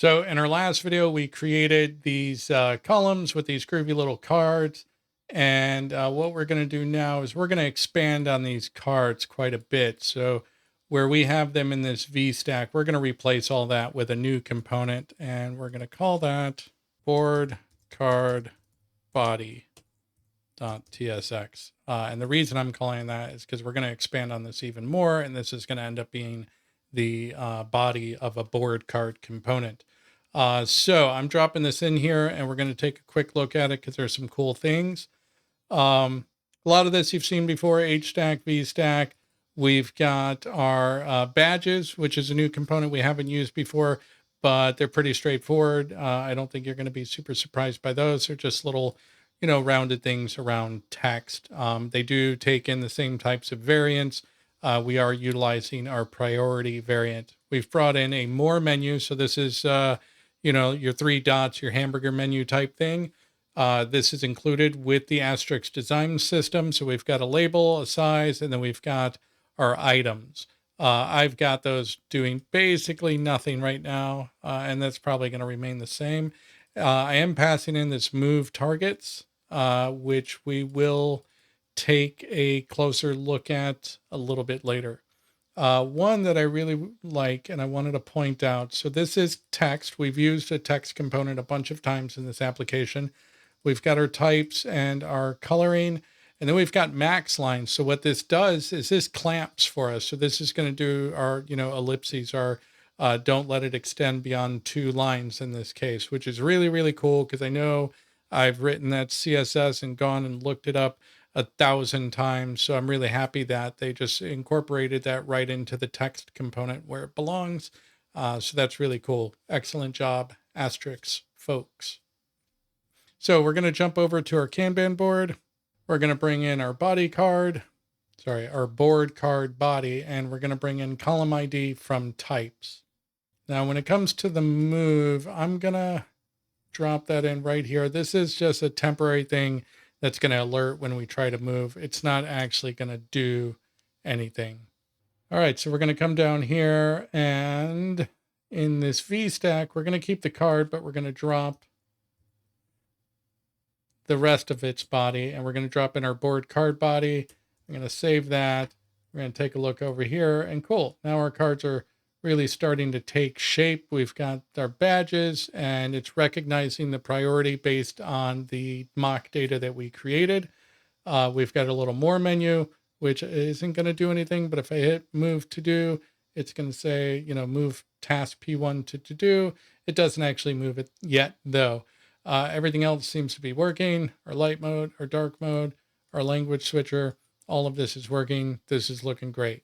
So in our last video, we created these columns with these groovy little cards. And what we're going to do now is we're going to expand on these cards quite a bit. So where we have them in this V stack, we're going to replace all that with a new component. And we're going to call that BoardCardBody.tsx. And the reason I'm calling that is because we're going to expand on this even more. And this is going to end up being the body of a board card component. So I'm dropping this in here and we're going to take a quick look at it because there's some cool things. A lot of this you've seen before, H stack, V stack. We've got our badges, which is a new component we haven't used before, but they're pretty straightforward. I don't think you're going to be super surprised by those. They're just little, rounded things around text. They do take in the same types of variants. We are utilizing our priority variant. We've brought in a MoreMenu. So this is, your three dots, your hamburger menu type thing. This is included with the Astryx Design System. So we've got a label, a size, and then we've got our items. I've got those doing basically nothing right now, and that's probably going to remain the same. I am passing in this move targets, which we will take a closer look at a little bit later. One that I really like and I wanted to point out. So this is text. We've used a text component a bunch of times in this application. We've got our types and our coloring, and then we've got maxLines. So what this does is this clamps for us. So this is going to do our, ellipses, our don't let it extend beyond 2 lines in this case, which is really, really cool because I know I've written that CSS and gone and looked it up 1,000 times. So I'm really happy that they just incorporated that right into the text component where it belongs. So that's really cool. Excellent job, Astryx folks. So we're going to jump over to our Kanban board. We're going to bring in our our board card body, and we're going to bring in column ID from types. Now, when it comes to the move, I'm going to drop that in right here. This is just a temporary thing that's going to alert when we try to move. It's not actually going to do anything. All right, so we're going to come down here, and in this V stack, we're going to keep the card, but we're going to drop the rest of its body, and we're going to drop in our board card body. I'm going to save that. We're going to take a look over here, and cool. Now our cards are really starting to take shape. We've got our badges, and it's recognizing the priority based on the mock data that we created. We've got a little more menu, which isn't going to do anything, but if I hit move to do, it's going to say, move task P1 to do. It doesn't actually move it yet, though. Everything else seems to be working. Our light mode, our dark mode, our language switcher, all of this is working. This is looking great.